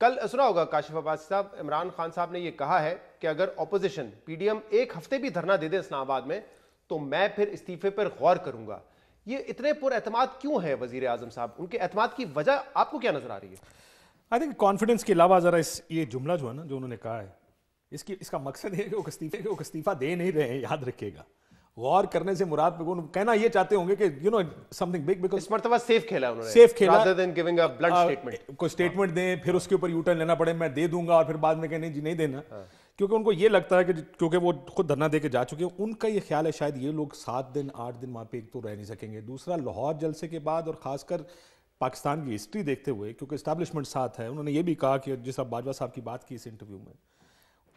کل سنا ہوگا کاشف عباسی صاحب، عمران خان صاحب نے یہ کہا ہے کہ اگر اپوزیشن پی ڈی ایم ایک ہفتے بھی دھرنا دے دے اسلام آباد میں تو میں پھر استعفے پر غور کروں گا. یہ اتنے پر اعتماد کیوں ہے وزیر اعظم صاحب؟ ان کے اعتماد کی وجہ آپ کو کیا نظر آ رہی ہے؟ آئی تھنک کانفیڈنس کے علاوہ ذرا یہ جملہ جو ہے نا جو انہوں نے کہا ہے اس کا مقصد ہے کہ وہ استعفیٰ دے نہیں رہے ہیں. یاد رکھیے گا غور کرنے سے مراد کہنا یہ چاہتے ہوں گے کہ سم تھنگ بگ، بیکاز اس مرتبہ سیف کھیلا انہوں نے، سیف کھیلا rather than giving a blunt statement. کوئی اسٹیٹمنٹ دیں پھر اس کے اوپر یو ٹرن لینا پڑے میں دے دوں گا اور پھر بعد میں کہ نہیں جی نہیں دینا، کیونکہ ان کو یہ لگتا ہے کہ کیونکہ وہ خود دھرنا دے کے جا چکے ہیں، ان کا یہ خیال ہے شاید یہ لوگ 7 دن 8 دن وہاں پہ ایک تو رہ نہیں سکیں گے. دوسرا لاہور جلسے کے بعد اور خاص کر پاکستان کی ہسٹری دیکھتے ہوئے کیونکہ اسٹیبلشمنٹ ساتھ ہے، انہوں نے یہ بھی کہا کہ جس طرح باجوہ صاحب کی بات کی اس انٹرویو میں،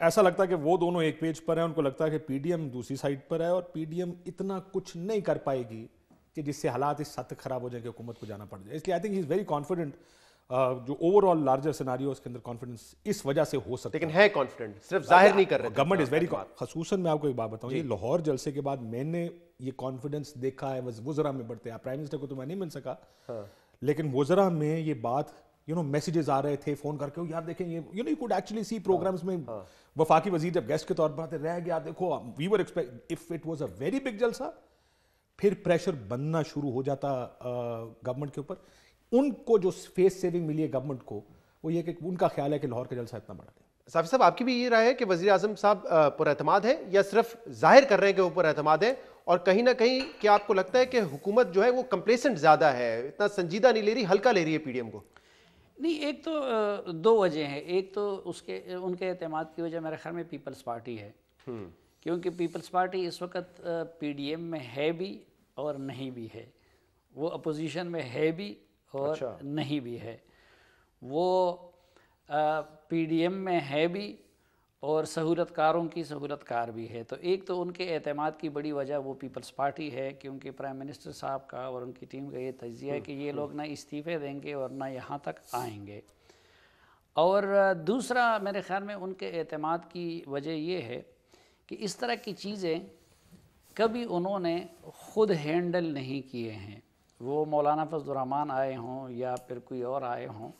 ایسا لگتا ہے کہ وہ دونوں ایک پیج پر ہیں. ان کو لگتا ہے کہ پی ڈی ایم دوسری سائڈ پر ہے اور پی ڈی ایم اتنا کچھ نہیں کر پائے گی کہ جس سے حالات اس حد تک خراب ہو جائیں کہ حکومت کو جانا پڑ جائے. اس لیے I think he is very confident. جو اوور آل لارجر سیناریو اس کے اندر کانفیڈنس اس وجہ سے ہو سکتا ہے، لیکن ہے کانفیڈنٹ، صرف ظاہر نہیں کر رہے. گورنمنٹ از ویری، خصوصاً میں آپ کو ایک بات بتاؤں، یہ لاہور جلسے کے بعد میں نے یہ کانفیڈنس دیکھا ہے وزراء میں بڑھتے ہیں. پرائم منسٹر کو تو میں نہیں مل سکا لیکن وزراء میں یہ بات میسیجز آ رہے تھے فون کر کے، یار دیکھیں یہ you code actually C programs میں وفاقی وزیر جب گیسٹ کے طور پر آتے رہ گیا، دیکھو we were expect of it was a very big جلسہ پھر پریشر بننا شروع ہو جاتا گورنمنٹ کے اوپر. ان کو جو فیس سیونگ ملی ہے گورنمنٹ کو وہ یہ کہ ان کا خیال ہے کہ لاہور کا جلسہ اتنا بڑا نہیں. صافی صاحب، آپ کی بھی یہ رائے ہے کہ وزیر اعظم صاحب پر اعتماد ہے یا صرف ظاہر کر رہے ہیں کہ وہ پر اعتماد ہے، اور کہیں نہ کہیں کیا آپ کو لگتا ہے کہ حکومت جو ہے وہ کمپلیسنٹ زیادہ ہے، اتنا سنجیدہ نہیں لے رہی، ہلکا لے رہی ہے پی ڈی ایم کو؟ نہیں، ایک تو 2 وجہ ہیں. ایک تو ان کے اعتماد کی وجہ میرے خیال میں پیپلز پارٹی ہے، کیونکہ پیپلز پارٹی اس وقت پی ڈی ایم میں ہے بھی اور نہیں بھی ہے. وہ اپوزیشن میں ہے بھی اور نہیں بھی ہے. وہ پی ڈی ایم میں ہے بھی اور سہولت کاروں کی سہولت کار بھی ہے. تو ایک تو ان کے اعتماد کی بڑی وجہ وہ پیپلز پارٹی ہے، کیونکہ پرائم منسٹر صاحب کا اور ان کی ٹیم کا یہ تجزیہ ہے کہ یہ لوگ نہ استعفے دیں گے اور نہ یہاں تک آئیں گے. اور دوسرا میرے خیال میں ان کے اعتماد کی وجہ یہ ہے کہ اس طرح کی چیزیں کبھی انہوں نے خود ہینڈل نہیں کیے ہیں. وہ مولانا فضل الرحمان آئے ہوں یا پھر کوئی اور آئے ہوں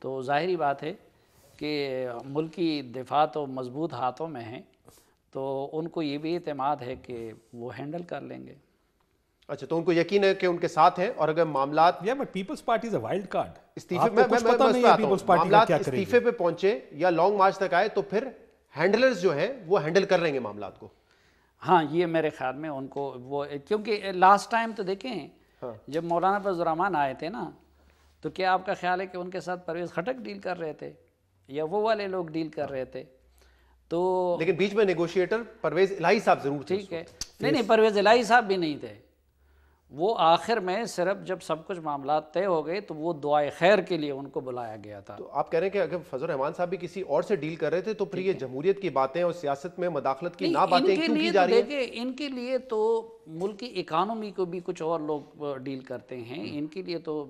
تو ظاہری بات ہے کہ ملکی دفاع تو مضبوط ہاتھوں میں ہیں، تو ان کو یہ بھی اعتماد ہے کہ وہ ہینڈل کر لیں گے. اچھا، تو ان کو یقین ہے کہ ان کے ساتھ ہیں، اور اگر معاملات Peoples Party is a wild card, استعفے معاملات استعفے پہ پہنچے یا لانگ مارچ تک آئے تو پھر ہینڈلرز جو ہیں وہ ہینڈل کر لیں گے معاملات کو. ہاں، یہ میرے خیال میں ان کو وہ، کیونکہ لاسٹ ٹائم تو دیکھیں جب مولانا فضل الرحمان آئے تھے نا، تو کیا آپ کا خیال ہے کہ ان کے ساتھ پرویز خٹک ڈیل کر رہے تھے یا وہ والے لوگ ڈیل کر رہے تھے؟ تو لیکن بیچ میں نیگوشیٹر پرویز الہی صاحب ضرور تھے. ٹھیک ہے، نہیں پرویز الہی صاحب بھی نہیں تھے. وہ آخر میں صرف جب سب کچھ معاملات طے ہو گئے تو وہ دعائے خیر کے لیے ان کو بلایا گیا تھا. تو آپ کہہ رہے ہیں کہ اگر فضل الرحمان صاحب بھی کسی اور سے ڈیل کر رہے تھے تو پھر یہ جمہوریت کی باتیں اور سیاست میں مداخلت کی نہ باتیں کیوں کی جا رہی ہیں؟ دیکھیں، ان کے لیے تو ملکی اکانومی کو بھی کچھ اور لوگ ڈیل کرتے ہیں، ان کے لیے تو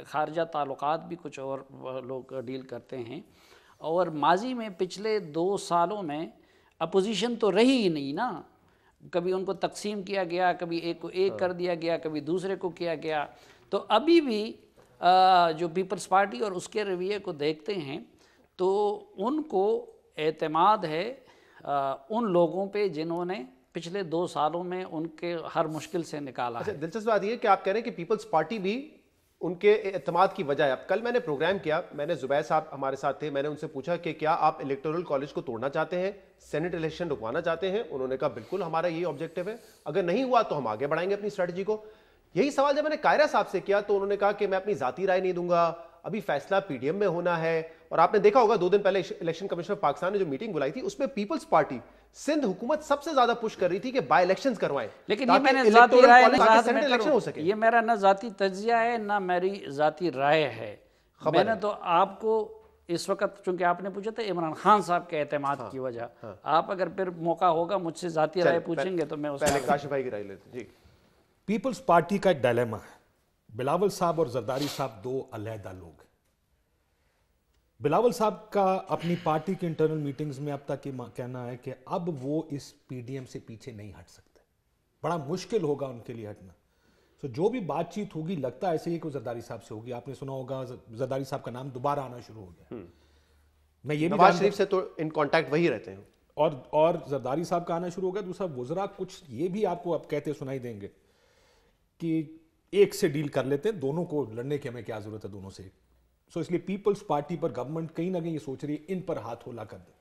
خارجہ تعلقات بھی کچھ اور لوگ ڈیل کرتے ہیں. اور ماضی میں پچھلے 2 سالوں میں اپوزیشن تو رہی ہی نہیں نا. کبھی ان کو تقسیم کیا گیا، کبھی ایک کو ایک کر دیا گیا، کبھی دوسرے کو کیا گیا. تو ابھی بھی جو پیپلز پارٹی اور اس کے رویے کو دیکھتے ہیں تو ان کو اعتماد ہے ان لوگوں پہ جنہوں نے پچھلے 2 سالوں میں ان کے ہر مشکل سے نکالا ہے. دلچسپ بات یہ کہ آپ کہہ رہے ہیں کہ پیپلز پارٹی بھی ان کے اعتماد کی وجہ ہے. اب کل میں نے پروگرام کیا، میں نے زبیر صاحب ہمارے ساتھ تھے، میں نے ان سے پوچھا کہ کیا آپ الیکٹورل کالج کو توڑنا چاہتے ہیں، سینٹ الیکشن رکوانا چاہتے ہیں؟ انہوں نے کہا بالکل ہمارا یہ آبجیکٹو ہے، اگر نہیں ہوا تو ہم آگے بڑھائیں گے اپنی اسٹریٹجی کو. یہی سوال جب میں نے قاہرہ صاحب سے کیا تو انہوں نے کہا کہ میں اپنی ذاتی رائے نہیں دوں گا، ابھی فیصلہ پی ڈی ایم میں ہونا ہے. اور آپ نے دیکھا ہوگا 2 دن پہلے الیکشن کمیشن آف پاکستان نے جو میٹنگ بلائی تھی اس میں پیپلز پارٹی سندھ حکومت سب سے زیادہ پش کر رہی تھی کہ بائی الیکشنز کروائیں. لیکن یہ میں نے ذاتی رائے یہ میرا نہ ذاتی تجزیہ ہے نہ میری ذاتی رائے ہے. میں نے تو آپ کو اس وقت چونکہ آپ نے پوچھا تھا عمران خان صاحب کے اعتماد کی وجہ، آپ اگر پھر موقع ہوگا مجھ سے ذاتی رائے پوچھیں گے تو میں اس پہلے کاشف بھائی کی رائے لیتے ہیں. جی، پیپلز پارٹی کا ایک ڈائلیما ہے. بلاول صاحب اور زرداری صاحب 2 علیحدہ لوگ ہیں. بلاول صاحب کا اپنی پارٹی کے انٹرنل میٹنگز میں اب تک یہ کہنا ہے کہ اب وہ اس پی ڈی ایم سے پیچھے نہیں ہٹ سکتے، بڑا مشکل ہوگا ان کے لیے ہٹنا. سو جو بھی بات چیت ہوگی لگتا ہے ایسے ہی کہ زرداری صاحب سے ہوگی. آپ نے سنا ہوگا زرداری صاحب کا نام دوبارہ آنا شروع ہو گیا. میں یہ بھی نواز شریف سے تو ان کانٹیکٹ وہی رہتے ہیں, اور زرداری صاحب کا آنا شروع ہو گیا. دوسرا وزراء کچھ یہ بھی آپ کو اب کہتے سنائی دیں گے کہ ایک سے ڈیل کر لیتے ہیں, دونوں کو لڑنے کی ہمیں کیا ضرورت ہے دونوں سے. سو اس لیے پیپلز پارٹی پر گورنمنٹ کہیں نہ کہیں یہ سوچ رہی ہے ان پر ہاتھ ہولا کر دے.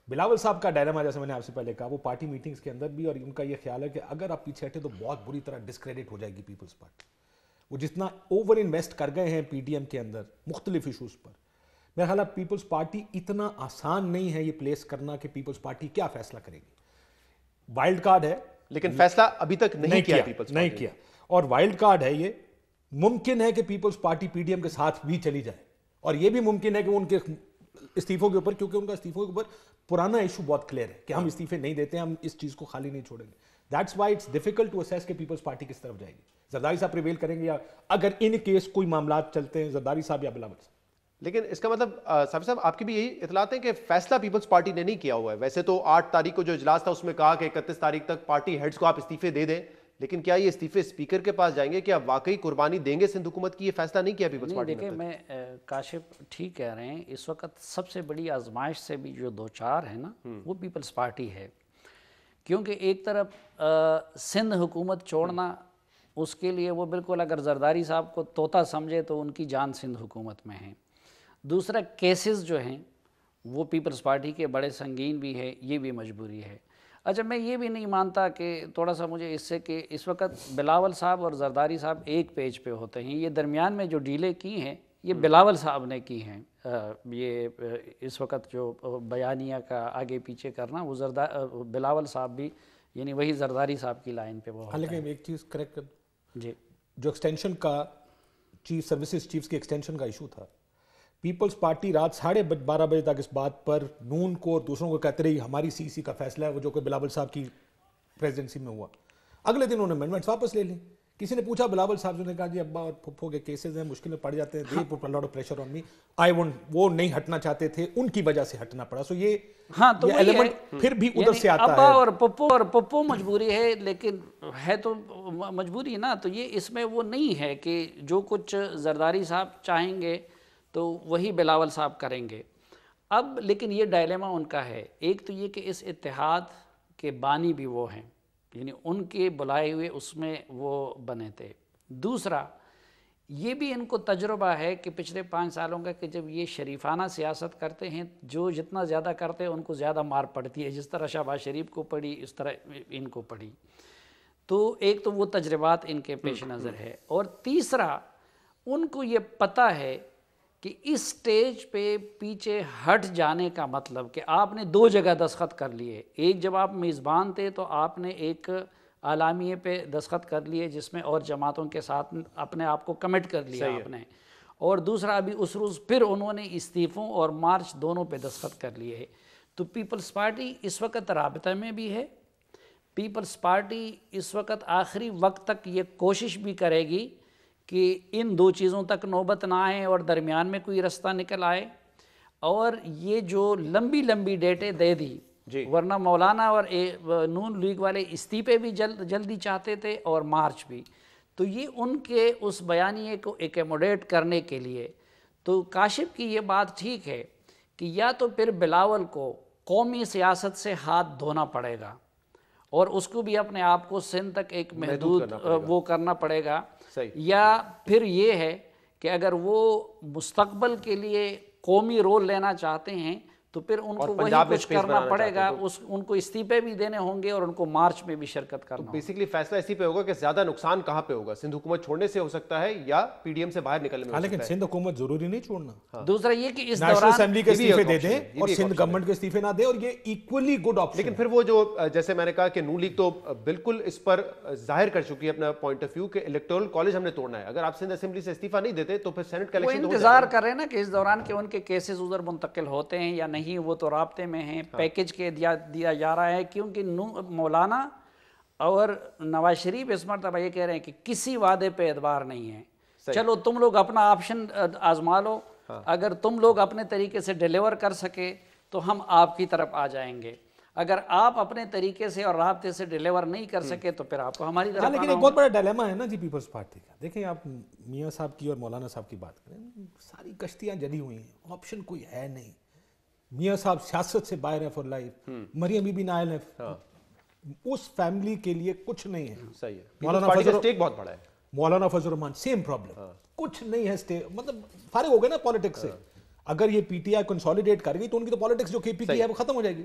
بلاول صاحب کا ڈائلما جیسے میں نے آپ سے پہلے کہا, وہ پارٹی میٹنگز کے اندر بھی, اور ان کا یہ خیال ہے کہ اگر آپ پیچھے ہٹے تو بہت بری طرح ڈسکریڈٹ ہو جائے گی پیپلز پارٹی. وہ جتنا اوور انویسٹ کر گئے ہیں پی ڈی ایم کے اندر مختلف ایشوز پر, میرا خیال ہے پیپلز پارٹی اتنا آسان نہیں ہے یہ پلیس کرنا کہ پیپلز پارٹی کیا فیصلہ کرے گی. وائلڈ کارڈ ہے, لیکن فیصلہ ابھی تک نہیں کیا پیپلز نہیں کیا, اور وائلڈ کارڈ ہے یہ. ممکن ہے کہ Peoples Party P D M کے ساتھ بھی چلی جائے, اور یہ بھی ممکن ہے کہ ان کے استعفوں کے اوپر, کیونکہ ان کا استعفوں کے اوپر پرانا ایشو بہت کلیئر ہے کہ ہم استعفے نہیں دیتے ہیں, ہم اس چیز کو خالی نہیں چھوڑیں گے. That's why it's difficult to assess کہ پیپلز پارٹی کس طرف جائے گی. زرداری صاحب پریویل کریں گے, یا اگر ان کیس کوئی معاملات چلتے ہیں زرداری صاحب یا بلاول صاحب. لیکن اس کا مطلب صاحب آپ کی بھی یہی اطلاعات ہیں کہ فیصلہ پیپلز پارٹی نے نہیں کیا ہوا ہے. ویسے تو 8 تاریخ کو جو اجلاس تھا اس میں کہا کہ 31 تاریخ تک پارٹی ہیڈز کو آپ استعفے دے دیں, لیکن کیا یہ استعفے اسپیکر کے پاس جائیں گے, کیا واقعی قربانی دیں گے سندھ حکومت کی؟ یہ فیصلہ نہیں کیا پیپلز پارٹی نے. دیکھیں, میں کاشف ٹھیک کہہ رہے ہیں, اس وقت سب سے بڑی آزمائش سے بھی جو دو چار ہے نا, وہ پیپلز پارٹی ہے. کیونکہ ایک طرف سندھ حکومت چھوڑنا, اس کے لیے وہ بالکل اگر زرداری صاحب کو طوطا سمجھے تو ان کی جان سندھ حکومت میں ہے. دوسرا کیسز جو ہیں وہ پیپلز پارٹی کے بڑے سنگین بھی ہے, یہ بھی مجبوری ہے. اچھا, میں یہ بھی نہیں مانتا کہ تھوڑا سا مجھے اس سے کہ اس وقت بلاول صاحب اور زرداری صاحب ایک پیج پہ ہوتے ہیں. یہ درمیان میں جو ڈیلیں کی ہیں یہ بلاول صاحب نے کی ہیں. یہ اس وقت جو بیانیہ کا آگے پیچھے کرنا, وہ بلاول صاحب بھی, یعنی وہی زرداری صاحب کی لائن پہ وہ ہوتا ہے. لیکن ایک چیز کریکٹ کر دوں, جی, جو ایکسٹینشن کا چیف سروسز چیفز کی ایکسٹینشن کا ایشو تھا, پیپلز پارٹی رات 12:30 بجے تک اس بات پر نون کو اور دوسروں کو کہتے رہی ہماری سی سی کا فیصلہ ہے, وہ جو کہ بلاول صاحب کی پریزیڈنسی میں ہوا. اگلے دن انہوں نے امینڈمنٹس واپس لے لی. کسی نے پوچھا بلاول صاحب سے, نے کہا جی ابا اور پھپھو کے کیسز ہیں, مشکل میں پڑ جاتے ہیں, they put lot of pressure on me, I won't, وہ نہیں ہٹنا چاہتے تھے, ان کی وجہ سے ہٹنا پڑا. سو یہ ایلیمنٹ پھر بھی ادھر سے آتا ہے. ابا اور پپو مجبوری ہے, لیکن ہے تو مجبوری نا. تو یہ اس میں وہ نہیں ہے کہ جو کچھ زرداری صاحب چاہیں گے تو وہی بلاول صاحب کریں گے. اب لیکن یہ ڈائلیما ان کا ہے. ایک تو یہ کہ اس اتحاد کے بانی بھی وہ ہیں, یعنی ان کے بلائے ہوئے اس میں وہ بنے تھے. دوسرا یہ بھی ان کو تجربہ ہے کہ پچھلے 5 سالوں کا, کہ جب یہ شریفانہ سیاست کرتے ہیں, جو جتنا زیادہ کرتے ہیں ان کو زیادہ مار پڑتی ہے. جس طرح شہباز شریف کو پڑی اس طرح ان کو پڑی. تو ایک تو وہ تجربات ان کے پیش نظر ہے, اور تیسرا ان کو یہ پتہ ہے کہ اس سٹیج پہ پیچھے ہٹ جانے کا مطلب کہ آپ نے 2 جگہ دستخط کر لیے. ایک جب آپ میزبان تھے تو آپ نے ایک اعلامیے پہ دستخط کر لیے جس میں اور جماعتوں کے ساتھ اپنے آپ کو کمٹ کر لیا آپ نے, اور دوسرا ابھی اس روز پھر انہوں نے استعفوں اور مارچ دونوں پہ دستخط کر لیے. تو پیپلز پارٹی اس وقت رابطہ میں بھی ہے. پیپلز پارٹی اس وقت آخری وقت تک یہ کوشش بھی کرے گی کہ ان 2 چیزوں تک نوبت نہ آئے اور درمیان میں کوئی رستہ نکل آئے. اور یہ جو لمبی لمبی ڈیٹیں دے دی, ورنہ مولانا اور نون لیگ والے استعفے بھی جلدی چاہتے تھے اور مارچ بھی. تو یہ ان کے اس بیانیے کو ایکوموڈیٹ کرنے کے لیے, تو کاشف کی یہ بات ٹھیک ہے کہ یا تو پھر بلاول کو قومی سیاست سے ہاتھ دھونا پڑے گا, اور اس کو بھی اپنے آپ کو سندھ تک ایک محدود وہ کرنا پڑے گا, یا پھر یہ ہے کہ اگر وہ مستقبل کے لیے قومی رول لینا چاہتے ہیں تو پھر ان کو وہی کچھ کرنا پڑے گا. ان کو استعفے بھی دینے ہوں گے اور ان کو مارچ میں بھی شرکت کرنا ہوگا. بیسیکلی فیصلہ اسی پہ ہوگا کہ زیادہ نقصان کہاں پہ ہوگا, سندھ حکومت چھوڑنے سے ہو سکتا ہے یا پی ڈی ایم سے باہر نکلنے میں ہو سکتا ہے. لیکن سندھ حکومت ضروری نہیں چھوڑنا. دوسرا یہ کہ اس نیشنل دوران اسمبلی کے استعفے دے دیں اور سندھ گورنمنٹ کے استعفے نہ دیں, اور یہ ایکولی گڈ آپشن. لیکن پھر وہ جو جیسے میں نے کہا کہ نون لیگ تو بالکل اس پر ظاہر کر چکی ہے اپنا پوائنٹ آف ویو کہ الیکٹورل کالج ہم نے توڑنا ہے. اگر آپ سندھ اسمبلی سے استعفیٰ نہیں دیتے تو پھر سینٹ کا الیکشن انتظار کر رہے ہیں نا کہ اس دوران کے ان کے کیسز ادھر منتقل ہوتے ہیں یا نہیں, وہ تو رابطے میں ہیں. پیکج کے دیا جا رہا ہے, کیونکہ مولانا اور نواز شریف اس مرتبہ یہ کہہ رہے ہیں کہ کسی وعدے پہ اعتبار نہیں ہے. چلو تم لوگ اپنا آپشن آزما لو, اگر تم لوگ اپنے طریقے سے ڈیلیور کر سکے تو ہم آپ کی طرف آ جائیں گے. اگر آپ اپنے طریقے سے اور رابطے سے ڈیلیور نہیں کر سکے تو پھر آپ کو ہماری طرف لیکن ایک بہت بڑا ڈیلیما ہے نا جی پیپلز پارٹی کا. دیکھیں آپ میاں صاحب کی اور مولانا صاحب کی بات کریں, ساری کشتیاں جلی ہوئی ہیں, آپشن کوئی ہے نہیں. میاں صاحب سیاست سے باہر ہے فار لائف, مریم بی بی نائل ہے, اس فیملی کے لیے کچھ نہیں ہے. صحیح ہے, پیپلز پارٹی کا اسٹیک بہت بڑا ہے. مولانا فضل الرحمان سیم پرابلم, کچھ نہیں ہے, مطلب فارغ ہو گئے نا پالیٹکس سے. اگر یہ پی ٹی آئی کنسالیڈیٹ کر گئی تو ان کی تو پالیٹکس جو کے پی کی ہے وہ ختم ہو جائے گی.